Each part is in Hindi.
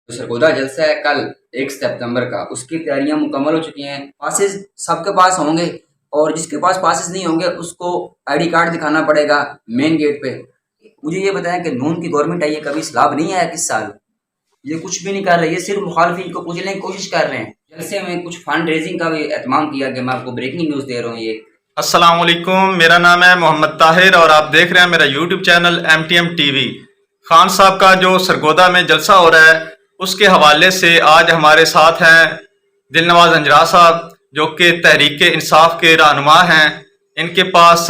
तो सरगोदा जलसा है कल 1 सितंबर का, उसकी तैयारियां मुकम्मल हो चुकी हैं। पासेस सबके पास होंगे और जिसके पास पासेस नहीं होंगे उसको आईडी कार्ड दिखाना पड़ेगा मेन गेट पे। मुझे ये बताएं कि नून की गवर्नमेंट आई है, कभी सैलाब नहीं आया किस साल? ये कुछ भी नहीं कर रहे, ये सिर्फ मुखालफिन को कुचलने की कोशिश कर रहे हैं। जलसे में कुछ फंड रेजिंग का भी एहतमाम किया गया। मैं आपको ब्रेकिंग न्यूज़ दे रहा हूँ ये। अस्सलाम वालेकुम, मेरा नाम है मोहम्मद ताहिर और आप देख रहे हैं मेरा YouTube channel MTM TV. Khan साहब का जो सरगोदा में जलसा हो रहा है उसके हवाले से आज हमारे साथ हैं दिलनवाज अंजरा साहब, जो कि तहरीक इंसाफ के रहनुमा हैं। इनके पास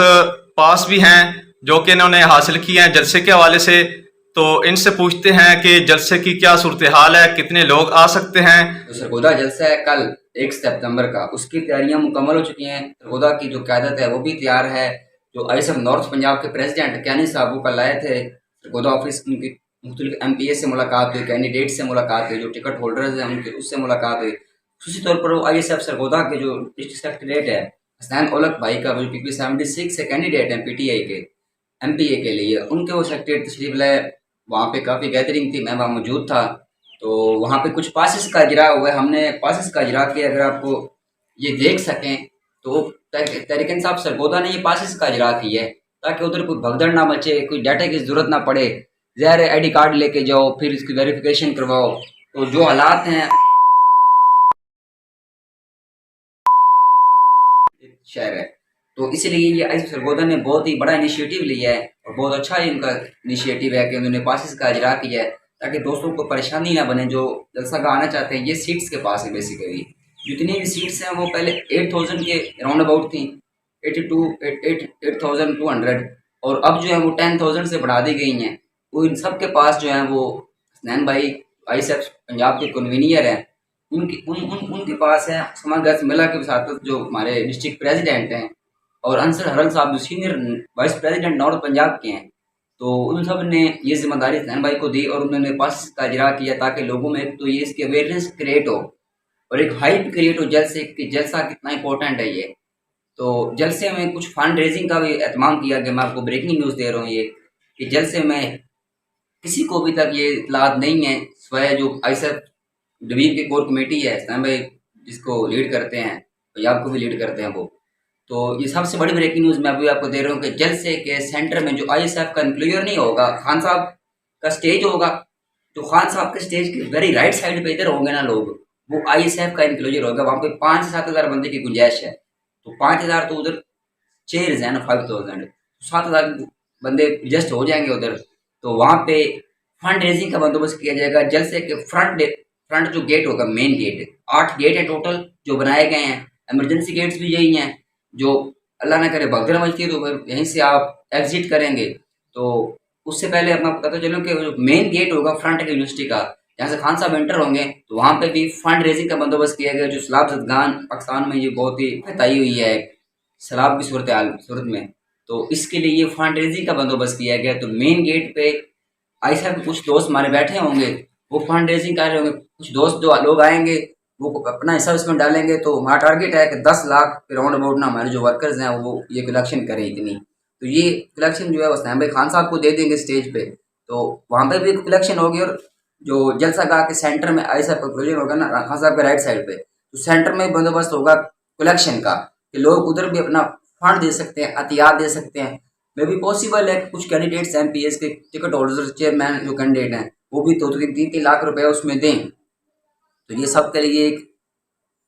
पास भी हैं जो कि इन्होंने हासिल किए हैं जलसे के हवाले से। तो इनसे पूछते हैं कि जलसे की क्या सूरत हाल है, कितने लोग आ सकते हैं। तो सरगोदा जलसा है कल 1 सितंबर का, उसकी तैयारियां मुकम्मल हो चुकी हैं। सरगोदा की जो क़यादत है वो भी तैयार है। जो ISF नॉर्थ पंजाब के प्रेसिडेंट कैनी साहब वो कल आए थे सरगोदा ऑफिस। उनकी मुख्तलिफ MPA से मुलाकात हुई, कैंडिडेट से मुलाकात हुई, जो टिकट होल्डर्स हैं उनके उससे मुलाकात हुई। खासी तौर पर वो ISF सरगोदा के जो डिस्ट्रिक्ट सेक्रेटरीट है हसनैन औलख भाई का, जो PP76 से कैंडिडेट हैं PTI के MPA के लिए, उनके वो सेक्रेटरी तशरीफ लाए। वहाँ पे काफ़ी गैदरिंग थी, मैं वहाँ मौजूद था। तो वहाँ पे कुछ पासिस का इजरा हुआ है, हमने पासिस का इजरा किया। अगर आपको ये देख सकें तो तहरीक इंसाफ सरगोदा ने ये पासिस का इजरा किया है ताकि उधर कोई भगदड़ ना मचे, कोई डाटा की ज़रूरत ना पड़े। ज़ाहिर है ID कार्ड लेके जाओ, फिर इसकी वेरिफिकेशन करवाओ। तो जो हालात हैं शहर है, तो इसलिए ये ISF सरगोदा ने बहुत ही बड़ा इनिशिएटिव लिया है और बहुत अच्छा ही इनका इनिशिएटिव है कि उन्होंने पासिस का इजरा किया है ताकि दोस्तों को परेशानी ना बने जो जलसा का आना चाहते हैं। ये सीट्स के पास है बेसिकली। जितनी भी सीट्स हैं वो पहले 8000 के राउंड अबाउट थी, 8200 और अब जो है वो 10000 से बढ़ा दी गई हैं। वो इन सब के पास जो है वो हसनैन भाई ISF पंजाब के कन्वीनियर हैं, उनके पास है। समागत मिला के साथ जो हमारे डिस्ट्रिक्ट प्रेसिडेंट हैं और अंसर हरल साहब जो senior vice president north Punjab के हैं। तो उन सब ने ये जिम्मेदारी हसनैन भाई को दी और उन्होंने पास का इजरा किया ताकि लोगों में एक तो ये इसकी अवेयरनेस क्रिएट हो और एक हाइप क्रिएट हो जलसे कि जलसा कितना इंपॉर्टेंट है ये। तो जलसे में कुछ फंड रेजिंग का भी एहतमाम किया गया। मैं आपको ब्रेकिंग न्यूज़ दे रहा हूँ ये कि जलसे में किसी को अभी तक ये इतलात नहीं है, स्वयं जो ISF डिवीजन की कोर कमेटी है हसनैन भाई जिसको लीड करते हैं, पंजाब को भी लीड करते हैं वो। तो ये सबसे बड़ी ब्रेकिंग न्यूज़ मैं अभी आपको दे रहा हूँ कि जलसे के सेंटर में जो ISF का इंक्लूजर नहीं होगा, खान साहब का स्टेज होगा। जो खान साहब के स्टेज के वेरी राइट साइड पे इधर होंगे ना लोग, वो ISF का इंक्लूजर होगा। वहाँ पे 5 से 7 हज़ार बंदे की गुंजाइश है। तो 5 हज़ार तो उधर चेयर्स है ना, 5000, 7 हज़ार बंदे एडजस्ट हो जाएंगे उधर। तो वहाँ पे फंड रेजिंग का बंदोबस्त किया जाएगा। जलसे के फ्रंट जो गेट होगा, मेन गेट, 8 गेट है टोटल जो बनाए गए हैं। इमरजेंसी गेट्स भी यही हैं। जो अल्लाह ना करे भगदड़ मचती है तो फिर यहीं से आप एग्जिट करेंगे। तो उससे पहले अपना पता चलो कि जो मेन गेट होगा फ्रंट के यूनिवर्सिटी का, जहाँ से खान साहब एंटर होंगे, तो वहाँ पे भी फंड रेजिंग का बंदोबस्त किया गया। जो सैलाब ज़दगान पाकिस्तान में ये बहुत ही आई हुई है सैलाब की सूरत में, तो इसके लिए ये फंड रेजिंग का बंदोबस्त किया गया। तो मेन गेट पे ISF के कुछ दोस्त हमारे बैठे होंगे, वो फंड रेजिंग कर रहे होंगे। कुछ दोस्त जो लोग आएंगे वो अपना हिस्सा इसमें डालेंगे। तो हमारा टारगेट है कि 10 लाख के राउंड अबाउट ना हमारे जो वर्कर्स हैं वो ये कलेक्शन करें इतनी। तो ये कलेक्शन जो है वो हसनैन भाई खान साहब को दे देंगे स्टेज पे। तो वहाँ पे भी कलेक्शन होगी और जो जलसा गाह के सेंटर में ISF का प्रोजेक्ट होगा ना खान साहब के राइट साइड पे, तो सेंटर में बंदोबस्त होगा कलेक्शन का कि लोग उधर भी अपना फंड दे सकते हैं, अतियात दे सकते हैं। मे भी पॉसिबल है कि कुछ कैंडिडेट्स MPS के टिकट होल्डर चेयरमैन जो कैंडिडेट हैं वो भी 2-3 लाख रुपए उसमें दें। तो ये सब के लिए एक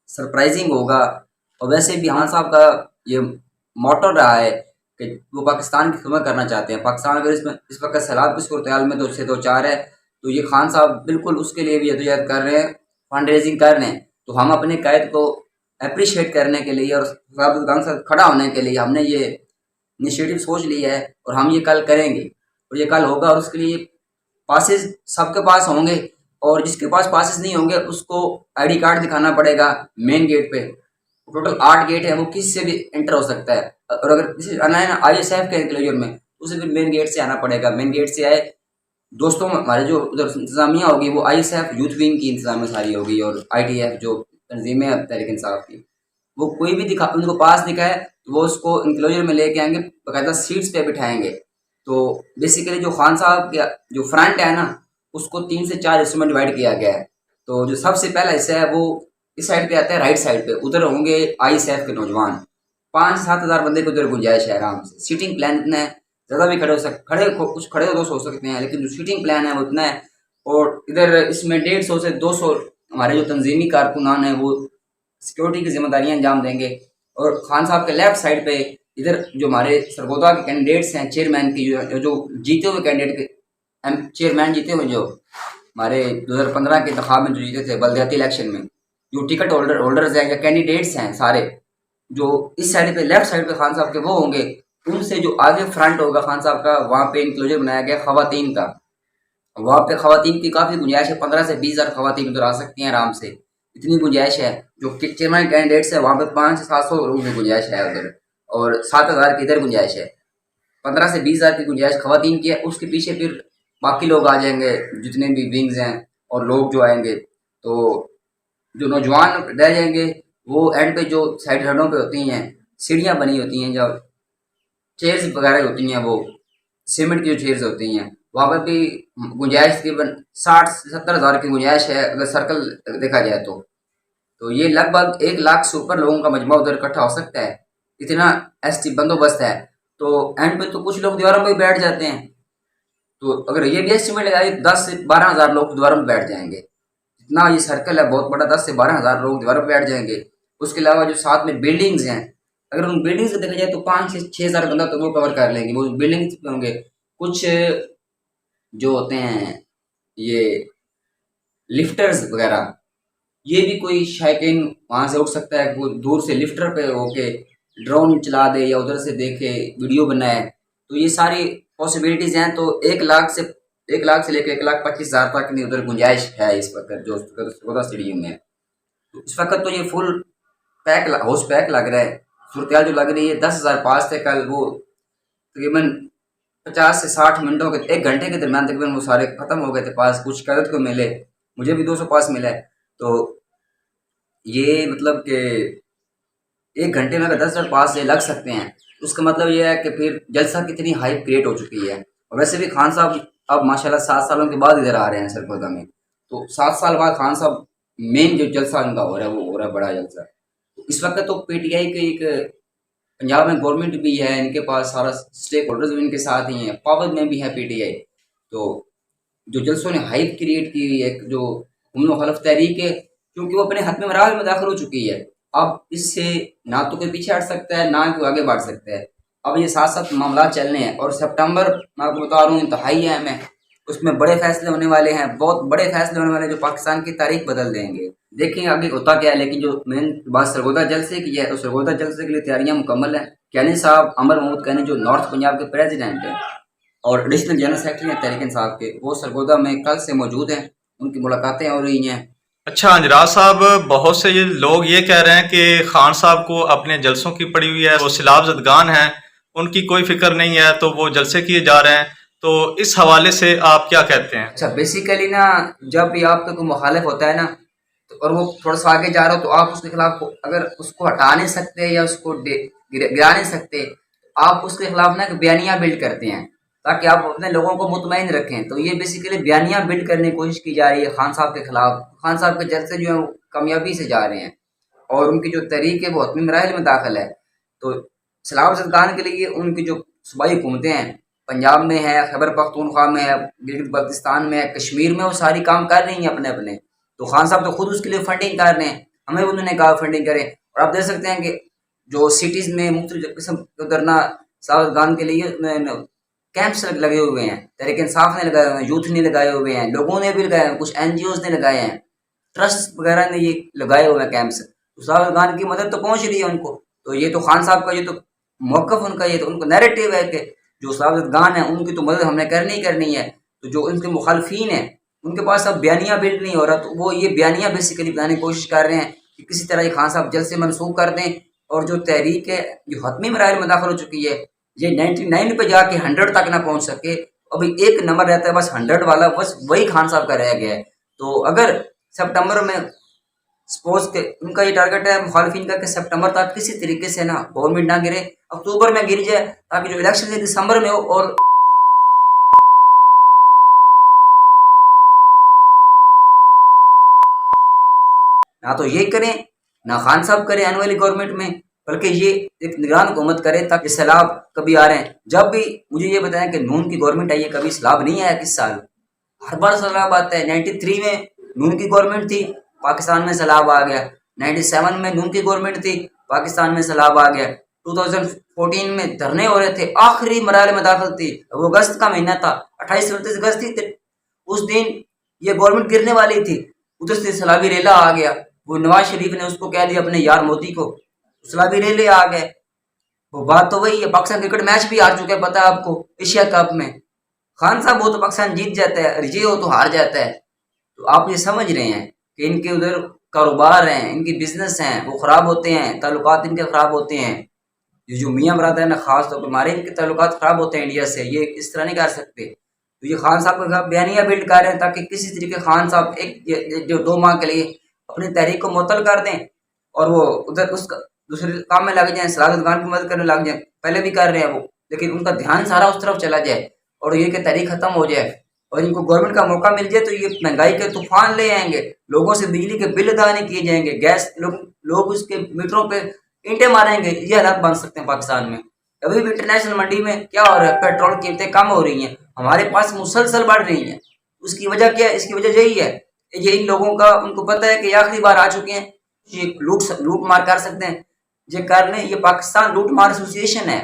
सरप्राइजिंग होगा। और वैसे भी खान साहब का ये मोटो रहा है कि वो पाकिस्तान की खिदमत करना चाहते हैं। पाकिस्तान अगर इसमें इस वक्त सैलाब की सूरत हाल में दो चार है, तो ये खान साहब बिल्कुल उसके लिए भी जदोजहद कर रहे हैं, फंड रेजिंग कर रहे हैं। तो हम अपने कायद को अप्रिशिएट करने के लिए और साथ खड़ा होने के लिए हमने ये इनिशिएटिव सोच लिया है और हम ये कल करेंगे और ये कल होगा। और उसके लिए पासेस सबके पास होंगे और जिसके पास पासेस नहीं होंगे उसको ID कार्ड दिखाना पड़ेगा मेन गेट पे। टोटल 8 गेट है, वो किसी से भी एंटर हो सकता है। और अगर किसी आना है ना ISF के इंक्लोजर में, उसे फिर मेन गेट से आना पड़ेगा। मेन गेट से आए दोस्तों, हमारे जो उधर इंतजामिया होगी वो ISF यूथ विंग की इंतजामिया सारी होगी और ITF जो तंजीमें हैं तहरीक इंसाफ की, वो कोई भी दिखा उनको पास दिखाए तो वो उसको इंक्लोजर में लेके आएंगे, बाकायदा सीट्स पे बिठाएंगे। तो बेसिकली जो खान साहब के जो फ्रंट है ना उसको 3 से 4 हिस्सों में डिवाइड किया गया है। तो जो सबसे पहला हिस्सा है वो इस साइड पे आता है, राइट साइड पे। उधर होंगे आईएसएफ के नौजवान, 5-7 हज़ार बंदे को उधर गुंजाइश है आराम से। सीटिंग प्लान इतना है, ज़्यादा भी कुछ खड़े हो सकते हैं, लेकिन जो सीटिंग प्लान है वो इतना है। और इधर इसमें 150 से 200 हमारे जो तंजीमी कारकुनान हैं वो सिक्योरिटी की जिम्मेदारियां अंजाम देंगे। और खान साहब के लेफ्ट साइड पे इधर जो हमारे सरगोदा के कैंडिडेट्स हैं, चेयरमैन की जो जीते हुए कैंडिडेट के चेयरमैन जीते हुए, जो हमारे 2015 के इंतखाब में जो जीते थे बल्दियाती इलेक्शन में, जो टिकट होल्डर्स हैं या कैंडिडेट्स हैं सारे, जो इस साइड पे लेफ्ट साइड पे खान साहब के वो होंगे। उनसे जो आगे फ्रंट होगा खान साहब का, वहाँ पे इंक्लोजर बनाया गया खवातीन का। वहाँ पे खवातीन की काफ़ी गुंजाइश है, 15 से 20 हज़ार खवातीन उधर आ सकती हैं आराम से, इतनी गुंजाइश है। जो चेयरमैन कैंडिडेट्स है वहाँ पे 500 से 700 लोगों की गुंजाइश है उधर, और 7,000 की इधर गुंजाइश है। 15 से 20 हज़ार की गुंजाइश खवातीन की है। उसके पीछे फिर बाकी लोग आ जाएंगे, जितने भी विंग्स हैं और लोग जो आएंगे। तो जो नौजवान रह जाएंगे वो एंड पे जो साइड रोडों पे होती हैं सीढ़ियाँ बनी होती हैं, जब चेयर्स वगैरह होती हैं, वो सीमेंट की जो चेयर्स होती हैं, वहाँ पर भी गुंजाइश तकरीबन 60 से 70 हज़ार की गुंजाइश है अगर सर्कल देखा जाए तो ये लगभग 1 लाख से ऊपर लोगों का मजमा उधर इकट्ठा हो सकता है, इतना एसटी बंदोबस्त है। तो एंड पे तो कुछ लोग दीवारों में भी बैठ जाते हैं। तो अगर ये भी एस्टिमेट लगाए 10 से 12 हज़ार लोग दीवारों में बैठ जाएंगे, जितना ये सर्कल है बहुत बड़ा, 10 से 12 हज़ार लोग दीवारों पर बैठ जाएंगे। उसके अलावा जो साथ में बिल्डिंग्स हैं, अगर उन बिल्डिंग्स को देखा जाए तो 5 से 6 हज़ार बंदा तो वो कवर कर लेंगे। वो बिल्डिंग्स होंगे, कुछ जो होते हैं ये लिफ्टर्स वगैरह, ये भी कोई शायकीन वहाँ से उठ सकता है, वो दूर से लिफ्टर पे होके ड्रोन चला दे या उधर से देखे वीडियो बनाए। तो ये सारी पॉसिबिलिटीज़ हैं। तो 1 लाख से लेकर 1,25,000 तक की उधर गुंजाइश है इस वक्त जो सरगोदा स्टेडियम में है। तो इस वक्त तो ये फुल हाउस पैक लग रहा है। सूरत जो लग रही है, 10,000 पास थे कल, वो तकरीबन 50 से 60 मिनटों के 1 घंटे के दरमियान तकरीबन वो सारे ख़त्म हो गए थे पास। कुछ कैदत को मिले, मुझे भी 200 पास मिला है। तो ये मतलब कि 1 घंटे में अगर 10,000 पास से लग सकते हैं, तो उसका मतलब ये है कि फिर जलसा कितनी हाइप क्रिएट हो चुकी है। और वैसे भी खान साहब अब माशाल्लाह 7 सालों के बाद इधर आ रहे हैं सरगोदा में। तो 7 साल बाद खान साहब मेन जो जलसा उनका हो रहा है वो हो रहा है बड़ा जलसा। तो इस वक्त तो पीटीआई के एक पंजाब में गवर्नमेंट भी है, इनके पास सारा स्टेक होल्डर्स भी इनके साथ ही हैं, पावर में भी है पीटीआई। तो जो जलसों ने हाइप क्रिएट की हुई है, जो उम्र खलफ तहरीक है, क्योंकि वो अपने हतमी मराहल में दाखिल हो चुकी है। अब इससे ना तो कोई पीछे हट सकता है, ना कोई आगे बढ़ सकता है। अब ये साथ साथ मामला चलने हैं, और सितंबर मैं आपको बता रहा हूँ इंतहाई अहम है। उसमें बड़े फैसले होने वाले हैं, बहुत बड़े फैसले होने वाले हैं, जो पाकिस्तान की तारीख बदल देंगे। देखें आगे होता क्या है। लेकिन जो मेन बात सरगोदा जलसे की है, तो सरगोदा जलसे के लिए तैयारियां मुकम्मल हैं। कैनी साहब, अमर महमूद कैनी, जो नॉर्थ पंजाब के प्रेसिडेंट हैं और एडिशनल जनरल सेक्रेटरी हैं तहरीक इंसाफ के, वो सरगोदा में कल से मौजूद हैं, उनकी मुलाकातें हो रही हैं। अच्छा अंजराज साहब, बहुत से ये लोग ये कह रहे हैं कि खान साहब को अपने जलसों की पड़ी हुई है, वो सैलाब ज़दगान हैं, उनकी कोई फिक्र नहीं है, तो वो जलसे किए जा रहे हैं। तो इस हवाले से आप क्या कहते हैं? अच्छा, बेसिकली ना, जब भी आपका कोई मुखालिफ होता है ना, तो और वो थोड़ा सा आगे जा रहा हो, तो आप उसके खिलाफ अगर उसको हटा नहीं सकते या उसको गिरा नहीं सकते, तो आप उसके खिलाफ ना एक बयानिया बिल्ड करते हैं, ताकि आप अपने लोगों को मुतमईन रखें। तो ये बेसिकली बयानिया बिल्ड करने की कोशिश की जा रही है खान साहब के खिलाफ। खान साहब के जलसे जो है वो कामयाबी से जा रहे हैं, और उनकी जो तहरीक है वो हतमी मराहिल में दाखिल है। तो सलाम खान के लिए उनकी जो सूबाई हुकूमतें हैं, पंजाब में है, खैबर पख्तूनख्वा में है, गिलगित बल्तिस्तान में है, कश्मीर में, वो सारी काम कर रही हैं अपने अपने। तो खान साहब तो खुद उसके लिए फंडिंग कर रहे हैं, हमें भी उन्होंने कहा फंडिंग करें। और आप देख सकते हैं कि जो सिटीज़ में मुख्तलिफ किस्म के उधरना सावध गान के लिए कैंप्स लगे हुए हैं, तहरीक इंसाफ ने लगाए हुए हैं, यूथ ने लगाए हुए हैं, लोगों ने भी लगाए हैं, कुछ एनजीओज ने लगाए हैं, ट्रस्ट वगैरह ने ये लगाए हुए हैं कैंप्स। तो सावध गान की मदद तो पहुंच रही है उनको। तो ये तो खान साहब का ये तो मौक़िफ़ उनका, ये तो उनका नैरेटिव है कि जो सावध गान है उनकी तो मदद हमने करनी ही करनी है। तो जो उनके मुखालफीन हैं उनके पास अब बयानिया बिल्ड नहीं हो रहा, तो वो ये बयानिया बेसिकली बनाने की कोशिश कर रहे हैं कि किसी तरह ये खान साहब जल्द से मनसूख कर दें। और जो तहरीक है जो हतमी मराहिल में दाखिल हो चुकी है, ये 99 पे जाके 100 तक ना पहुंच सके, अभी एक नंबर रहता है बस 100 वाला, बस वही खान साहब का रह गया है। तो अगर सितंबर में सपोज के उनका ये टारगेट है मुखालफिन का कि सितंबर तक किसी तरीके से ना गवर्नमेंट ना गिरे, अक्टूबर में गिर जाए, ताकि जो इलेक्शन है दिसंबर में हो और ना तो ये करें ना खान साहब करें आने वाली गवर्नमेंट में, बल्कि ये एक निगरान हुकूमत करे ताकि सैलाब कभी आ रहे हैं। जब भी मुझे ये बताएं कि नून की गवर्नमेंट आई है, कभी सैलाब नहीं आया किस साल? हर बार सैलाब आता है। 93 में नून की गवर्नमेंट थी, पाकिस्तान में सैलाब आ गया। 97 में नून की गवर्नमेंट थी, पाकिस्तान में सैलाब आ गया। 2014 में धरने हो रहे थे, आखिरी मरहले में दाखिल थी, वो अगस्त का महीना था, 28-29 अगस्त थी, उस दिन ये गवर्नमेंट गिरने वाली थी, उधर से सैलाबी रेला आ गया। वो नवाज शरीफ ने उसको कह दिया अपने यार मोदी को, सैलाबी रेले आ गए। वो बात तो वही है, पाकिस्तान क्रिकेट मैच भी हार चुके हैं, पता है आपको, एशिया कप में। खान साहब हो तो पाकिस्तान जीत जाता है, रिजे हो तो हार जाता है। तो आप ये समझ रहे हैं कि इनके उधर कारोबार हैं, इनके बिजनेस हैं, वो खराब होते हैं, ताल्लुकात इनके खराब होते हैं। ये जो मियाँ बरादर है ना, खास तौर पर हमारे इनके ताल्लुकात खराब होते हैं इंडिया से, ये इस तरह नहीं कर सकते। तो ये खान साहब के खिलाफ बयानिया बिल्ड कर रहे हैं ताकि किसी तरीके खान साहब एक जो 2 माह के लिए अपनी तहरीक को मुअत्तल कर दें और वो उधर उस दूसरे काम में लग जाएं, सलाह दुकान की मदद करने लग जाएं। पहले भी कर रहे हैं वो, लेकिन उनका ध्यान सारा उस तरफ चला जाए और ये कि तहरीक खत्म हो जाए और इनको गवर्नमेंट का मौका मिल जाए तो ये महंगाई के तूफान ले आएंगे, लोगों से बिजली के बिल अदा नहीं किए जाएंगे, गैस लोग उसके मीटरों पे ईंटें मारेंगे। ये हालात बन सकते हैं पाकिस्तान में। अभी भी इंटरनेशनल मंडी में क्या हो रहा है, पेट्रोल की कीमतें कम हो रही हैं, हमारे पास मुसलसल बढ़ रही हैं। उसकी वजह क्या है? इसकी वजह यही है, ये इन लोगों का, उनको पता है कि आखिरी बार आ चुके हैं, ये लूट मार कर सकते हैं। ये करने, ये पाकिस्तान लूट मार एसोसिएशन है,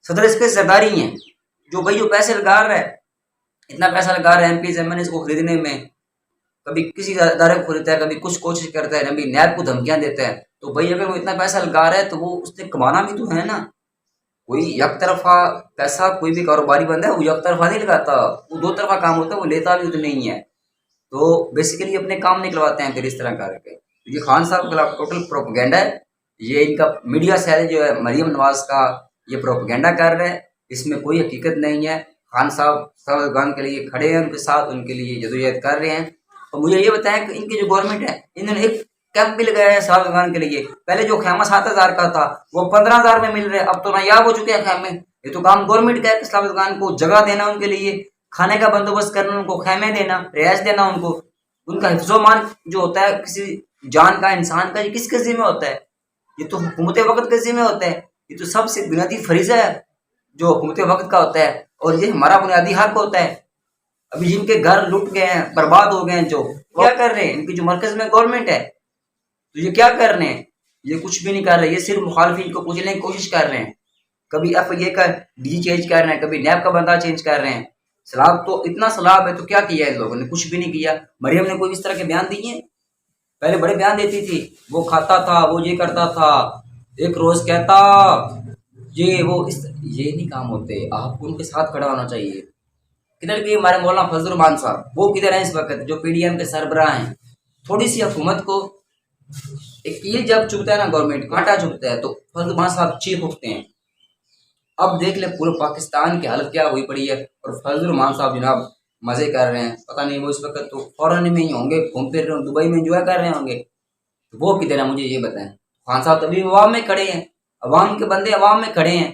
सदर इसके सरदारी हैं, जो भाई जो पैसे लगा रहा है, इतना पैसा लगा रहा है एमपी एमएनए को खरीदने में, कभी किसी अदारे को खरीदता है, कभी कुछ कोशिश करता है, कभी नैब को धमकियां देता है। तो भाई अगर वो इतना पैसा लगा रहा है तो वो उसने कमाना भी तो है ना। कोई एक तरफा पैसा, कोई भी कारोबारी बंदा है वो एक तरफा नहीं लगाता, वो 2 तरफा काम होता है, वो लेता भी उतना ही है। तो बेसिकली अपने काम निकलवाते हैं फिर इस तरह करके। तो ये खान साहब के खिलाफ टोटल प्रोपेगेंडा है। ये इनका मीडिया सेल जो है मरियम नवाज का, ये प्रोपेगेंडा कर रहे हैं, इसमें कोई हकीकत नहीं है। खान साहब अफगान के लिए खड़े हैं, उनके साथ, उनके लिए जदोजहद कर रहे हैं। तो मुझे ये बताएं कि इनकी जो गवर्नमेंट है, इन्होंने एक कैंप भी लगाया है साउथ अफगान के लिए। पहले जो खेमा 7,000 का था वो 15,000 में मिल रहे हैं, अब तो नायाब हो चुके हैं खेमे। ये तो काम गवर्नमेंट का है, साउथ अफगान को जगह देना, उनके लिए खाने का बंदोबस्त करना, उनको खेमे देना, रिहायश देना, उनको उनका हिफ्जोमान जो होता है किसी जान का, इंसान का, ये किसके जिम्मे होता है? ये तो हुकूमत वक्त के जिम्मे होता है। ये तो सबसे बुनियादी फरीजा है जो हुकूमत वक्त का होता है, और ये हमारा बुनियादी हक होता है। अभी जिनके घर लुट गए हैं, बर्बाद हो गए हैं, जो क्या कर रहे हैं? इनकी जो मरकज में गवर्नमेंट है, तो ये क्या कर रहे हैं? ये कुछ भी नहीं कर रहे, ये सिर्फ मुखालफिन को पूछने की कोशिश कर रहे हैं। कभी एफआईए का डी चेंज कर रहे हैं, कभी नैब का बंदा चेंज कर रहे हैं। सैलाब तो इतना सैलाब है तो क्या किया इन लोगों ने? कुछ भी नहीं किया। मरियम ने कोई इस तरह के बयान दिए? पहले बड़े बयान देती थी, वो खाता था, वो ये करता था, एक रोज कहता ये वो, ये नहीं काम होते। आपको उनके साथ खड़ा होना चाहिए। किधर के हमारे मौलाना फजल रहमान साहब, वो किधर हैं इस वक्त, जो पीडीएम के सरबराह हैं? थोड़ी सी हुकूमत को एक कील जब चुभता है ना, गवर्नमेंट कांटा चुभता है, तो फजल रहमान साहब चीख उठते हैं। अब देख ले पूरे पाकिस्तान की हालत क्या हुई पड़ी है, और फजल रहमान साहब जनाब मजे कर रहे हैं। पता नहीं वो इस वक्त तो फॉरेन में ही होंगे, घूम फिर रहे, दुबई में एंजॉय कर रहे होंगे। तो वो किधर है मुझे ये बताएं। खान साहब तभी अवाम में खड़े हैं, अवाम के बंदे अवाम में खड़े हैं।